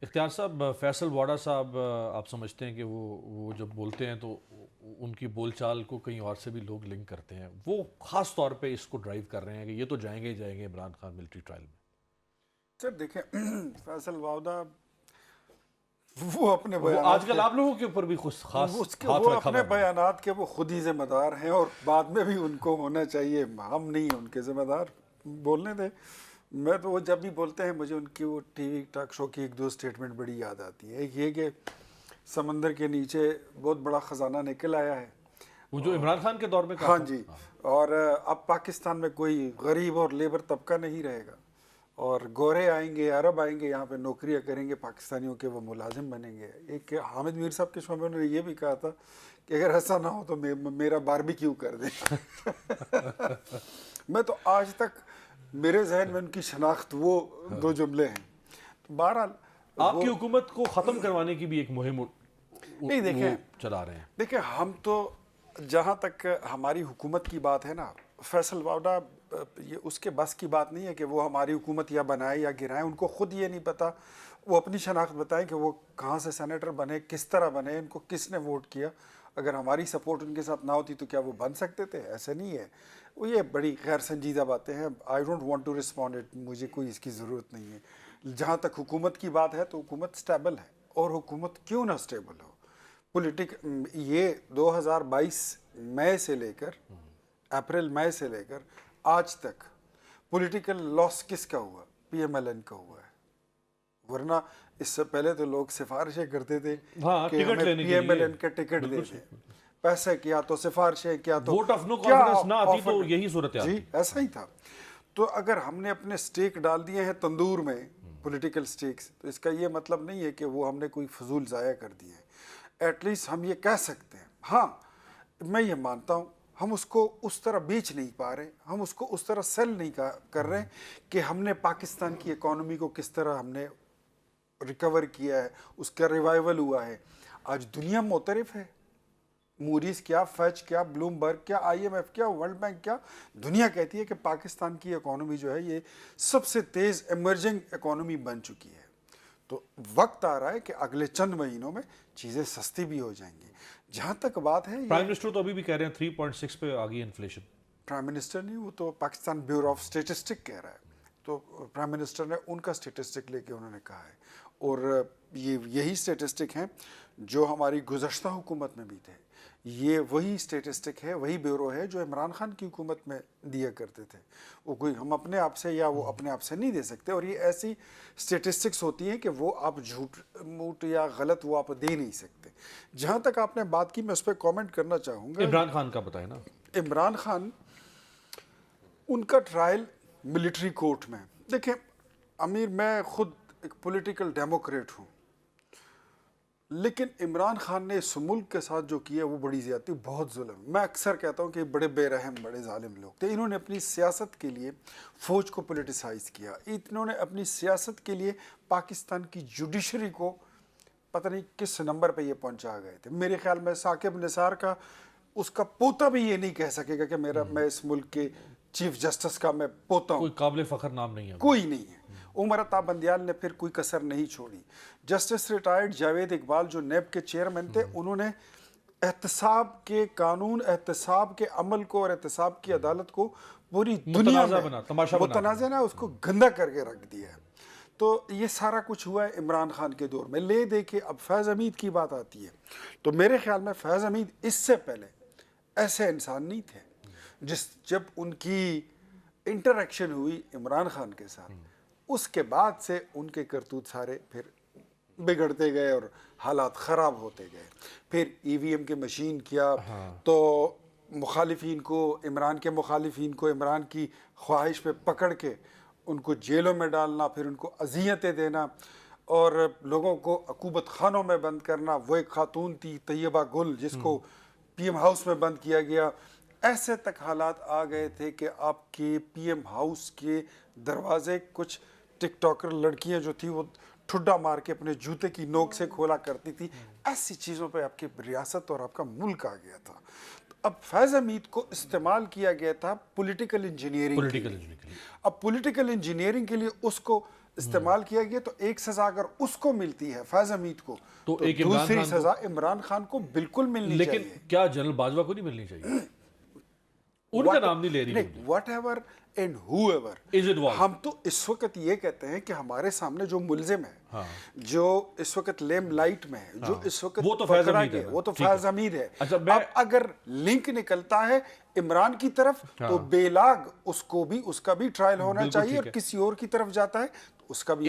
اختیار صاحب، فیصل واڈا صاحب آپ سمجھتے ہیں کہ وہ جب بولتے ہیں تو ان کی بول چال کو کہیں اور سے بھی لوگ لنک کرتے ہیں، وہ خاص طور پہ اس کو ڈرائیو کر رہے ہیں کہ یہ تو جائیں گے ہی جائیں گے عمران خان ملٹری ٹرائل میں؟ سر دیکھیں فیصل واؤدہ وہ اپنے وہ آج بیانات کل آپ لوگوں کے اوپر بھی خاص ہاتھ وہ رکھا اپنے ہوا ہے۔ بیانات کے وہ خود ہی ذمہ دار ہیں، اور بعد میں بھی ان کو ہونا چاہیے، ہم نہیں ان کے ذمہ دار، بولنے دیں۔ میں تو وہ جب بھی بولتے ہیں مجھے ان کی وہ ٹی وی ٹاک شو کی ایک دو سٹیٹمنٹ بڑی یاد آتی ہے۔ ایک یہ کہ سمندر کے نیچے بہت بڑا خزانہ نکل آیا ہے، وہ جو عمران خان کے دور میں کہا ہاں تھا۔ جی، اور اب پاکستان میں کوئی غریب اور لیبر طبقہ نہیں رہے گا، اور گورے آئیں گے، عرب آئیں گے، یہاں پہ نوکریاں کریں گے، پاکستانیوں کے وہ ملازم بنیں گے۔ ایک حامد میر صاحب کے شو میں انہوں نے یہ بھی کہا تھا کہ اگر ایسا نہ ہو تو میرا باربیکیو کر دیں۔ میں تو آج تک میرے ذہن میں ان کی شناخت وہ دو جملے ہیں۔ تو بہرحال آپ کی حکومت کو ختم کروانے کی بھی ایک مہم نہیں، دیکھیں چلا رہے ہیں۔ دیکھیں ہم تو جہاں تک ہماری حکومت کی بات ہے نا، فیصل واؤڈا یہ اس کے بس کی بات نہیں ہے کہ وہ ہماری حکومت یا بنائے یا گرائے، ان کو خود یہ نہیں پتا، وہ اپنی شناخت بتائیں کہ وہ کہاں سے سینیٹر بنے، کس طرح بنے، ان کو کس نے ووٹ کیا۔ اگر ہماری سپورٹ ان کے ساتھ نہ ہوتی تو کیا وہ بن سکتے تھے؟ ایسا نہیں ہے۔ وہ یہ بڑی غیر سنجیدہ باتیں ہیں، I don't want to respond it, مجھے کوئی اس کی ضرورت نہیں ہے۔ جہاں تک حکومت کی بات ہے تو حکومت سٹیبل ہے، اور حکومت کیوں نہ سٹیبل ہو؟ یہ 2022 مئی سے لے کر اپریل مئی سے لے کر آج تک پولیٹیکل لاس کس کا ہوا؟ پی ایم ایل این کا ہوا ہے، ورنہ اس سے پہلے تو لوگ سفارشیں کرتے تھے ہاں، کہ ٹکٹ ہمیں لینے پی کے ایم ایل لیے این کا ٹکٹ دے بالکل دیں، پیسے کیا تو سفارشیں کیا تو ووٹ آف نو کیا کانفیڈنس نہ آتی تو آفر، یہی صورتحال جی تھی۔ ایسا ہی تھا۔ تو اگر ہم نے اپنے سٹیک ڈال دیے ہیں تندور میں، پولیٹیکل سٹیکس، تو اس کا یہ مطلب نہیں ہے کہ وہ ہم نے کوئی فضول ضائع کر دیے ہیں۔ ایٹ لیسٹ ہم یہ کہہ سکتے ہیں، ہاں میں یہ مانتا ہوں ہم اس کو اس طرح بیچ نہیں پا رہے، ہم اس کو اس طرح سیل نہیں کر رہے کہ ہم نے پاکستان کی اکانومی کو کس طرح ہم نے ریکور کیا ہے، اس کا ریوائول ہوا ہے۔ آج دنیا معترف ہے، موریز کیا، فیچ کیا، بلوم برگ کیا، آئی ایم ایف کیا، ورلڈ بینک کیا، دنیا کہتی ہے کہ پاکستان کی اکانومی جو ہے یہ سب سے تیز ایمرجنگ اکانومی بن چکی ہے۔ تو وقت آ رہا ہے کہ اگلے چند مہینوں میں چیزیں سستی بھی ہو جائیں گی۔ جہاں تک بات ہے پرائم یہ منسٹر تو ابھی بھی کہہ رہے ہیں 3.6 پہ آ گئی انفلیشن۔ پرائم منسٹر نہیں، وہ تو پاکستان بیورو آف اسٹیٹسٹک کہہ رہا ہے، تو پرائم منسٹر نے ان کا اسٹیٹسٹک لے کے انہوں نے کہا ہے، اور یہی اسٹیٹسٹک ہیں جو ہماری گزشتہ حکومت میں بھی تھے۔ یہ وہی اسٹیٹسٹک ہے، وہی بیورو ہے جو عمران خان کی حکومت میں دیا کرتے تھے۔ وہ کوئی ہم اپنے آپ سے یا وہ اپنے آپ سے نہیں دے سکتے، اور یہ ایسی اسٹیٹسٹکس ہوتی ہیں کہ وہ آپ جھوٹ موٹ یا غلط وہ آپ دے نہیں سکتے۔ جہاں تک آپ نے بات کی میں اس پہ کامنٹ کرنا چاہوں گا۔ عمران خان کا بتائیں نا۔ عمران خان، ان کا ٹرائل ملٹری کورٹ میں، دیکھیں امیر میں خود ایک پولیٹیکل ڈیموکریٹ ہوں، لیکن عمران خان نے اس ملک کے ساتھ جو کیا وہ بڑی زیادتی، بہت ظلم۔ میں اکثر کہتا ہوں کہ بڑے بے رحم، بڑے ظالم لوگ تھے۔ انہوں نے اپنی سیاست کے لیے فوج کو پولیٹیسائز کیا، انہوں نے اپنی سیاست کے لیے پاکستان کی جوڈیشری کو پتہ نہیں کس نمبر پہ یہ پہنچا گئے تھے۔ میرے خیال میں ثاقب نثار کا، اس کا پوتا بھی یہ نہیں کہہ سکے گا کہ میں اس ملک کے چیف جسٹس کا میں پوتا ہوں، کوئی قابل فخر نام نہیں ہے۔ کوئی نہیں ہے۔ عمر عطا بندیال نے پھر کوئی کسر نہیں چھوڑی۔ جسٹس ریٹائرڈ جاوید اقبال جو نیب کے چیئرمین تھے، انہوں نے احتساب کے قانون، احتساب کے عمل کو اور احتساب کی عدالت کو پوری دنیا متنازع بنا، تماشا میں بنا۔ متنازع نہ، اس کو گندا کر کے رکھ دیا ہے۔ تو یہ سارا کچھ ہوا ہے عمران خان کے دور میں۔ لے دے کے اب فیض حمید کی بات آتی ہے، تو میرے خیال میں فیض حمید اس سے پہلے ایسے انسان نہیں تھے۔ جب ان کی انٹریکشن ہوئی عمران خان کے ساتھ، اس کے بعد سے ان کے کرتوت سارے پھر بگڑتے گئے اور حالات خراب ہوتے گئے۔ پھر ای وی ایم کے مشین کیا، تو مخالفین کو، عمران کے مخالفین کو عمران کی خواہش پہ پکڑ کے ان کو جیلوں میں ڈالنا، پھر ان کو اذیتیں دینا، اور لوگوں کو عقوبت خانوں میں بند کرنا۔ وہ ایک خاتون تھی طیبہ گل، جس کو پی ایم ہاؤس میں بند کیا گیا۔ ایسے تک حالات آ گئے تھے کہ آپ کے پی ایم ہاؤس کے دروازے کچھ ٹک ٹاکر لڑکیاں جو تھی وہ ٹھڈا مار کے اپنے جوتے کی نوک سے کھولا کرتی تھی۔ ایسی چیزوں پہ آپ کی ریاست اور آپ کا ملک آ گیا تھا۔ اب فیض حمید کو استعمال کیا گیا تھا پولیٹیکل انجینئرنگ کے لیے۔ اب پولیٹیکل انجینئرنگ کے لیے اس کو استعمال کیا گیا تو ایک سزا اگر اس کو ملتی ہے فیض حمید کو تو تو ایک عمران دوسری خان کو- سزا عمران خان کو بالکل ملنی لیکن چاہیے. کیا جنرل باجوہ کو نہیں ملنی چاہیے؟ ان کا نام نہیں لے رہی مجھے. What ever and who ever Is it wrong? ہم تو اس وقت یہ کہتے ہیں کہ ہمارے سامنے جو ملزم ہے ہاں. جو اس وقت لیم لائٹ میں ہے جو اس وقت وہ تو فیض پکڑا حمید ہے گیا نا. وہ تو ٹھیک ہے. فیض حمید ہے. اچھا، میں- اب اگر لنک نکلتا ہے عمران کی طرف تو بے لاگ اس کا بھی ٹرائل ہونا بالکل چاہیے ٹھیک اور ہے. کسی اور کی طرف جاتا ہے تو اس کا بھی